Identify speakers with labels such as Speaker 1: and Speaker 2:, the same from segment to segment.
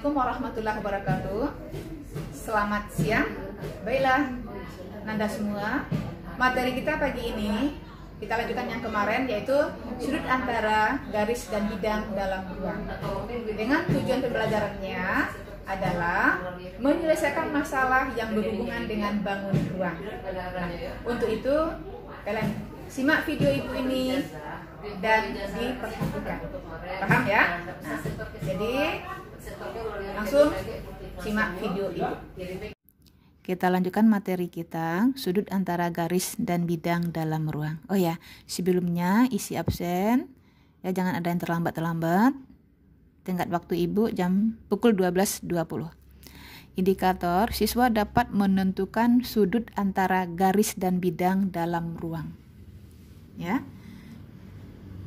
Speaker 1: Assalamualaikum warahmatullahi wabarakatuh. Selamat siang. Baiklah, Nanda semua. Materi kita pagi ini kita lanjutkan yang kemarin, yaitu sudut antara garis dan bidang dalam ruang. Dengan tujuan pembelajarannya adalah menyelesaikan masalah yang berhubungan dengan bangun ruang. Nah, untuk itu kalian simak video ibu ini dan diperhatikan. Paham ya? Nah, jadi langsung simak video ibu.
Speaker 2: Kita lanjutkan materi kita, sudut antara garis dan bidang dalam ruang. Oh ya, sebelumnya isi absen. Ya, jangan ada yang terlambat-terlambat. Tenggat waktu ibu pukul 12.20. Indikator, siswa dapat menentukan sudut antara garis dan bidang dalam ruang. Ya.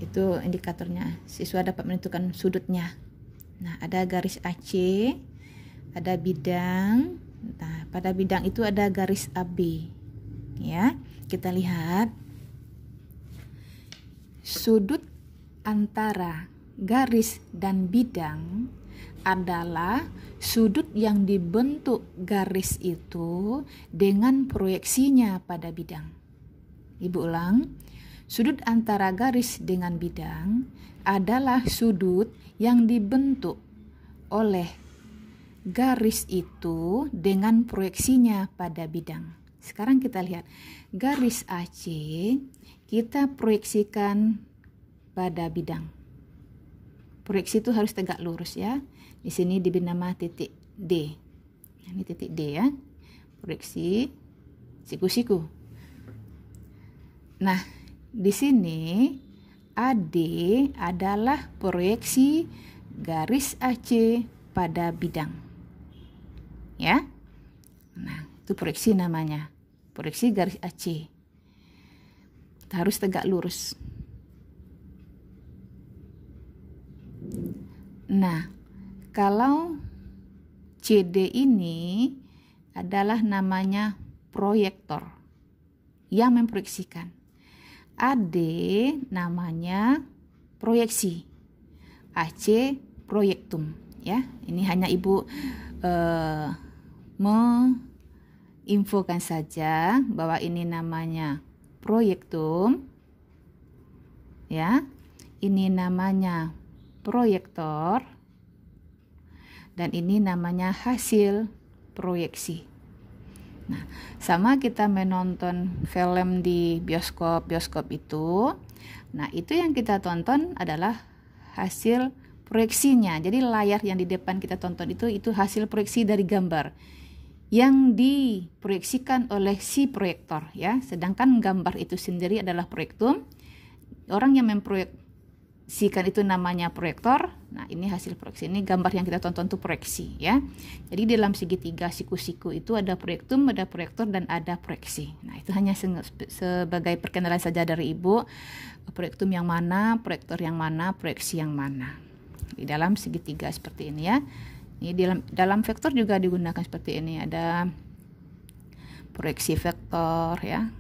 Speaker 2: Itu indikatornya. Siswa dapat menentukan sudutnya. Nah, ada garis AC, ada bidang. Nah, pada bidang itu ada garis AB. Ya, kita lihat sudut antara garis dan bidang adalah sudut yang dibentuk garis itu dengan proyeksinya pada bidang. Ibu ulang. Sudut antara garis dengan bidang adalah sudut yang dibentuk oleh garis itu dengan proyeksinya pada bidang. Sekarang kita lihat garis AC kita proyeksikan pada bidang. Proyeksi itu harus tegak lurus ya. Di sini diberi nama titik D. Ini titik D ya. Proyeksi siku-siku. Nah, di sini AD adalah proyeksi garis AC pada bidang. Ya. Nah, itu proyeksi namanya. Proyeksi garis AC. Harus tegak lurus. Nah, kalau CD ini adalah namanya proyektor yang memproyeksikan. AD namanya proyeksi, AC proyektum ya. Ini hanya ibu menginfokan saja bahwa ini namanya proyektum ya. Ini namanya proyektor dan ini namanya hasil proyeksi. Nah, sama kita menonton film di bioskop itu. Nah, itu yang kita tonton adalah hasil proyeksinya. Jadi layar yang di depan kita tonton itu hasil proyeksi dari gambar yang diproyeksikan oleh si proyektor ya. Sedangkan gambar itu sendiri adalah proyektum. Orang yang memproyeksikan itu namanya proyektor. Nah, ini hasil proyeksi. Ini gambar yang kita tonton itu proyeksi ya. Jadi dalam segitiga siku-siku itu ada proyektum, ada proyektor dan ada proyeksi. Nah, itu hanya sebagai perkenalan saja dari ibu. Proyektum yang mana, proyektor yang mana, proyeksi yang mana. Di dalam segitiga seperti ini ya. Ini dalam vektor juga digunakan seperti ini. Ada proyeksi vektor ya.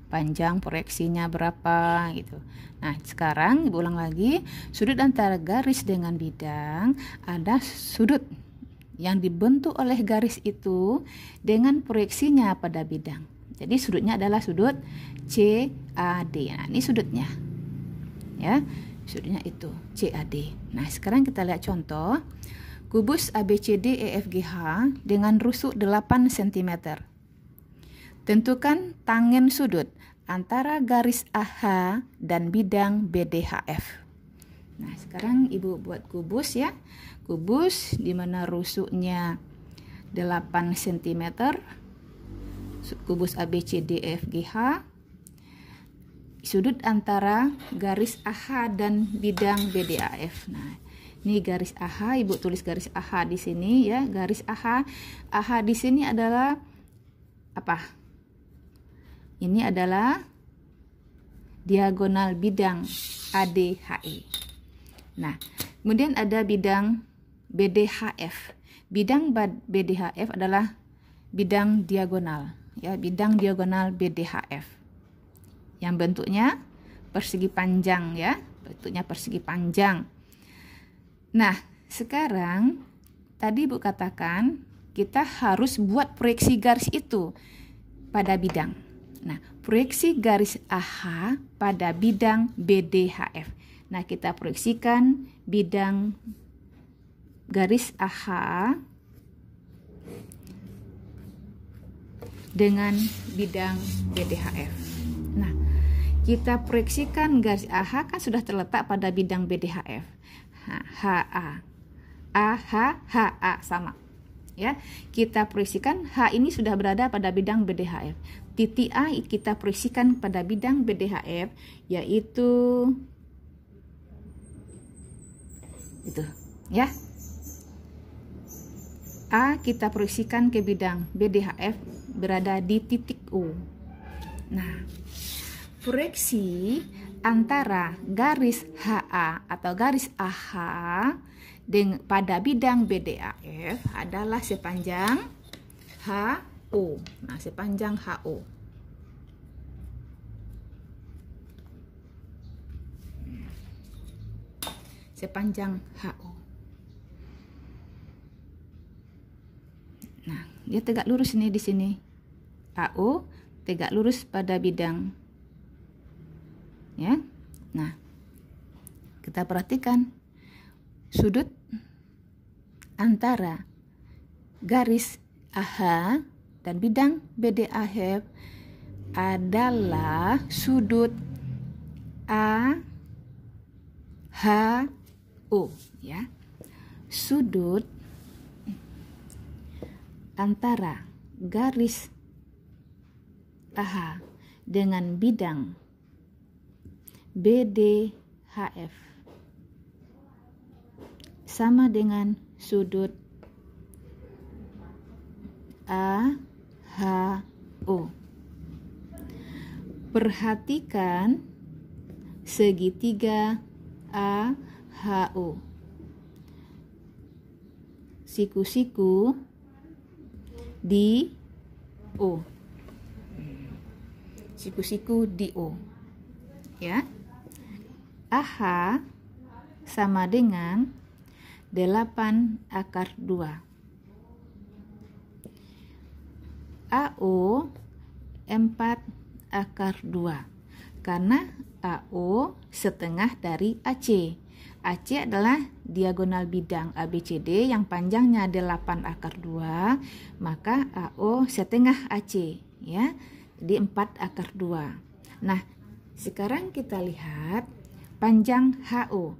Speaker 2: Panjang proyeksinya berapa gitu. Nah, sekarang ibu ulang lagi, sudut antara garis dengan bidang ada sudut yang dibentuk oleh garis itu dengan proyeksinya pada bidang. Jadi sudutnya adalah sudut CAD. Nah, ini sudutnya. Ya, sudutnya itu CAD. Nah, sekarang kita lihat contoh. Kubus ABCD EFGH dengan rusuk 8 cm. Tentukan tangen sudut antara garis AH dan bidang BDHF. Nah, sekarang ibu buat kubus ya. Kubus di mana rusuknya 8 cm. Kubus ABCDEFGH. Sudut antara garis AH dan bidang BDAF. Nah, ini garis AH, ibu tulis garis AH di sini ya. Garis AH. AH di sini adalah apa? Ini adalah diagonal bidang ADHE. Nah, kemudian ada bidang BDHF. Bidang BDHF adalah bidang diagonal, ya, bidang diagonal BDHF. Yang bentuknya persegi panjang ya, bentuknya persegi panjang. Nah, sekarang tadi Ibu katakan kita harus buat proyeksi garis itu pada bidang. Nah, proyeksi garis AH pada bidang BDHF. Nah, kita proyeksikan bidang garis AH dengan bidang BDHF. Nah, kita proyeksikan garis AH kan sudah terletak pada bidang BDHF. HA. HA sama. Ya, kita proyeksikan H ini sudah berada pada bidang BDHF. Titik A kita proyeksikan pada bidang BDHF, yaitu itu, ya. A kita proyeksikan ke bidang BDHF berada di titik U. Nah, proyeksi antara garis HA atau garis AH pada bidang BDHF adalah sepanjang HO. Nah, sepanjang HO. Sepanjang HO. Nah, dia tegak lurus nih di sini. HO tegak lurus pada bidang. Ya. Nah, kita perhatikan sudut antara garis AH dan bidang BDHF adalah sudut AHO, ya. Sudut antara garis AH dengan bidang BDHF sama dengan sudut AHO. Perhatikan segitiga AHO. Siku-siku di O. Siku-siku di O. Ya. AH sama dengan 8/2. AO 4/2. Karena AO setengah dari AC. AC adalah diagonal bidang ABCD yang panjangnya 8/2, maka AO setengah AC, ya. Jadi 4/2. Nah, sekarang kita lihat panjang HO.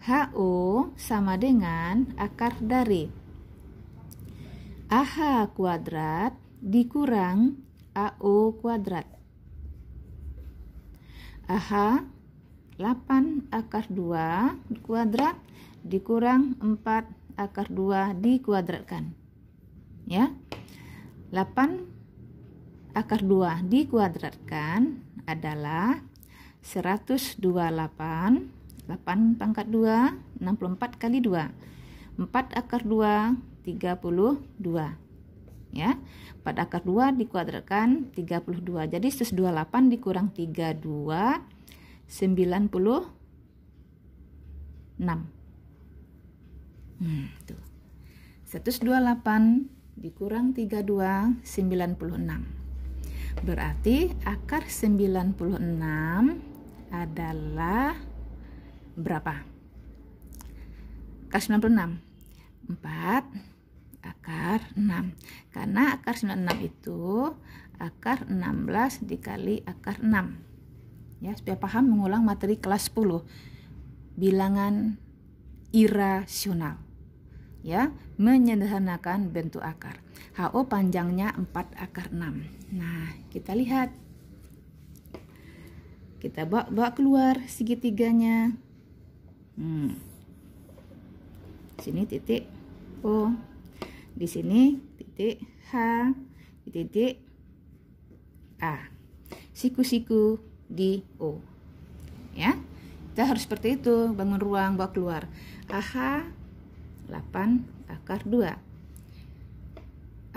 Speaker 2: HO sama dengan akar dari AH kuadrat dikurang AO kuadrat. AH 8/2 kuadrat dikurang 4/2 dikuadratkan. Ya. 8/2 dikuadratkan adalah 128. 8/2 64 kali 2. 4/2 32. Ya. 4/2 dikuadratkan 32. Jadi 128 dikurang 32 96. Tuh. 128 dikurang 32 96. Berarti akar 96 adalah berapa? Akar 96 4/6. Karena akar 96 itu akar 16 dikali akar 6. Ya, supaya paham mengulang materi kelas 10. Bilangan irasional. Ya, menyederhanakan bentuk akar. HO panjangnya 4/6. Nah, kita lihat. Kita bawa keluar segitiganya. Sini titik O. Di sini titik H. Di titik A. Siku-siku di O. Ya. Kita harus seperti itu, bangun ruang, bawa keluar. AH 8/2.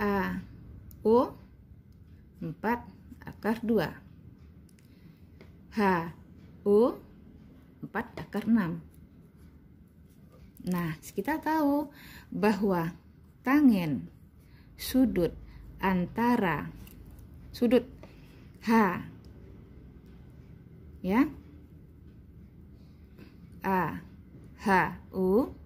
Speaker 2: AO 4/2. HO 4/6. Nah, kita tahu bahwa tangen sudut antara sudut H ya A H U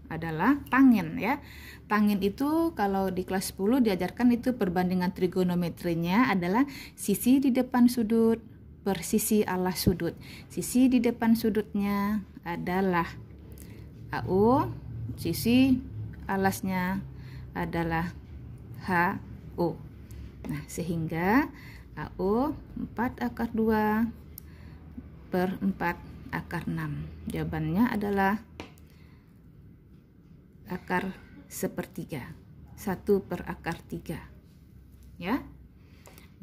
Speaker 2: adalah tangen ya. Tangen itu kalau di kelas 10 diajarkan itu perbandingan trigonometrinya adalah sisi di depan sudut per sisi alas sudut. Sisi di depan sudutnya adalah AU, sisi alasnya adalah HU. Nah, sehingga AU 4 akar 2 per 4 akar 6. Jawabannya adalah akar sepertiga, 1 per akar 3 ya.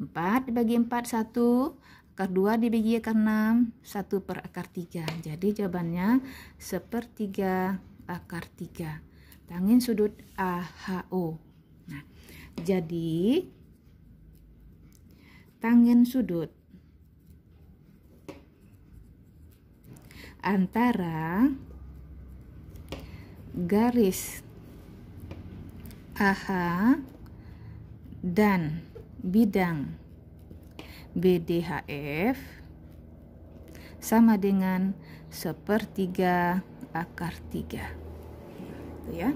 Speaker 2: 4 dibagi 4 1, akar 2 dibagi akar 6, 1 per akar 3. Jadi jawabannya sepertiga akar 3. Tangen sudut AHO. Nah, jadi tangen sudut antara garis AH dan bidang BDHF sama dengan sepertiga akar 3. Itu ya.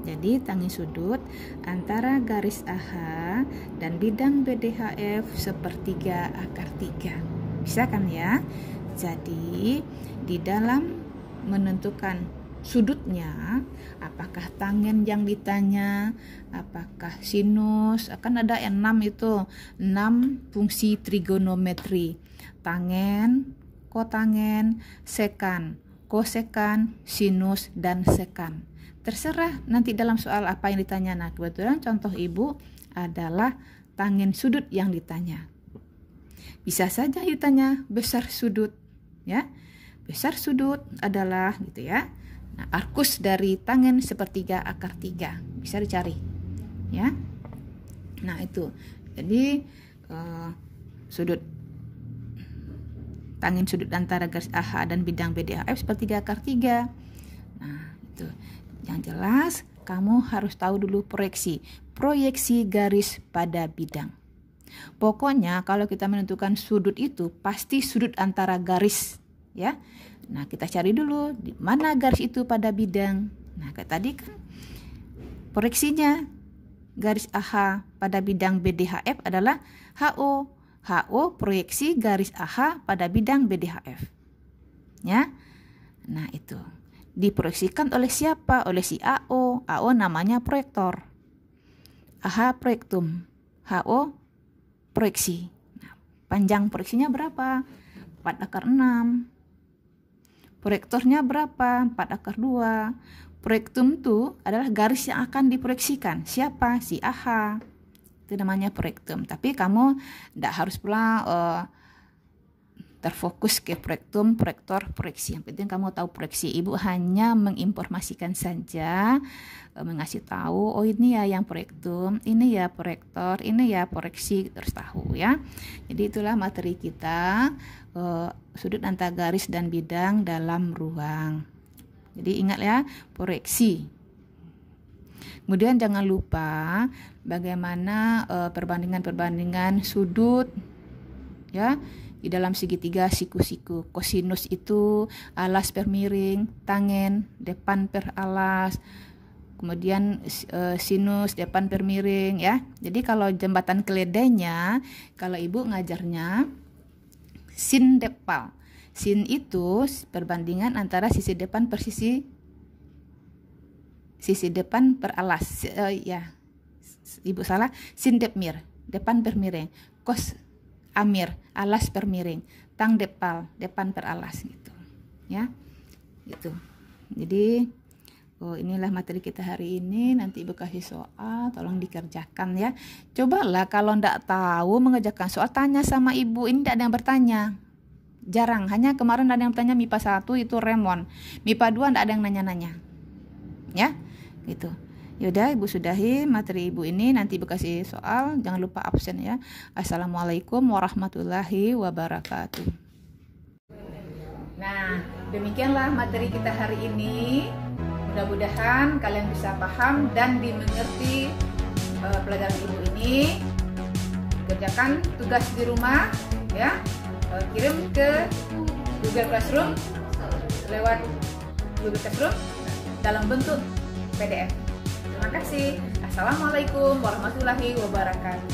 Speaker 2: Jadi tangen sudut antara garis AH dan bidang BDHF sepertiga akar 3. Bisa kan ya? Jadi di dalam menentukan sudutnya, apakah tangen yang ditanya, apakah sinus, akan ada 6 itu, 6 fungsi trigonometri. Tangen, kotangen, sekan, kosekan, sinus, dan sekan. Terserah nanti dalam soal apa yang ditanya. Nah, kebetulan contoh ibu adalah tangen sudut yang ditanya. Bisa saja ditanya besar sudut, ya. Besar sudut adalah gitu ya. Nah, arkus dari tangen sepertiga akar 3 bisa dicari, ya. Nah itu, jadi sudut tangen sudut antara garis AH dan bidang BDHF sepertiga akar 3. Nah itu, yang jelas kamu harus tahu dulu proyeksi garis pada bidang. Pokoknya kalau kita menentukan sudut itu pasti sudut antara garis, ya. Nah, kita cari dulu di mana garis itu pada bidang. Nah, kayak tadi kan proyeksinya garis AH pada bidang BDHF adalah HO. HO proyeksi garis AH pada bidang BDHF. Ya. Nah, itu diproyeksikan oleh siapa? Oleh si AO. AO namanya proyektor. AH proyektum. HO proyeksi. Nah, panjang proyeksinya berapa? 4 akar 6. Proyektornya berapa? 4 akar 2. Proyektum itu adalah garis yang akan diproyeksikan. Siapa? Si AH. Itu namanya proyektum. Tapi kamu tidak harus pula terfokus ke proyektum, proyektor, proyeksi. Yang penting kamu tahu proyeksi. Ibu hanya menginformasikan saja, mengasih tahu, oh ini ya yang proyektum, ini ya proyektor, ini ya proyeksi, terus tahu ya. Jadi itulah materi kita, sudut antara garis dan bidang dalam ruang. Jadi ingat ya, proyeksi. Kemudian jangan lupa bagaimana perbandingan sudut ya. Di dalam segitiga siku-siku. Kosinus itu alas per miring, tangen depan per alas. Kemudian sinus depan per miring ya. Jadi kalau jembatan keledainya, kalau ibu ngajarnya sin depal. Sin itu perbandingan antara sisi depan per sisi depan per alas. Ya. Ibu salah, sin depmir, depan per miring. Kos amir, alas per miring, tang depal, depan per alas gitu. Ya. Gitu. Jadi inilah materi kita hari ini. Nanti ibu kasih soal, tolong dikerjakan ya. Cobalah kalau ndak tahu mengerjakan soal, tanya sama ibu. Ini tidak ada yang bertanya. Jarang, hanya kemarin ada yang bertanya MIPA 1 itu Remon. MIPA 2 ndak ada yang nanya-nanya. Ya. Gitu. Yaudah, ibu sudahi materi ibu ini. Nanti ibu kasih soal, jangan lupa absen ya. Assalamualaikum warahmatullahi wabarakatuh.
Speaker 1: Nah, Demikianlah materi kita hari ini. Mudah-mudahan kalian bisa paham dan dimengerti pelajaran ibu ini. Kerjakan tugas di rumah, ya. Kirim ke Google Classroom lewat Google Classroom dalam bentuk PDF. Terima kasih. Assalamualaikum warahmatullahi wabarakatuh.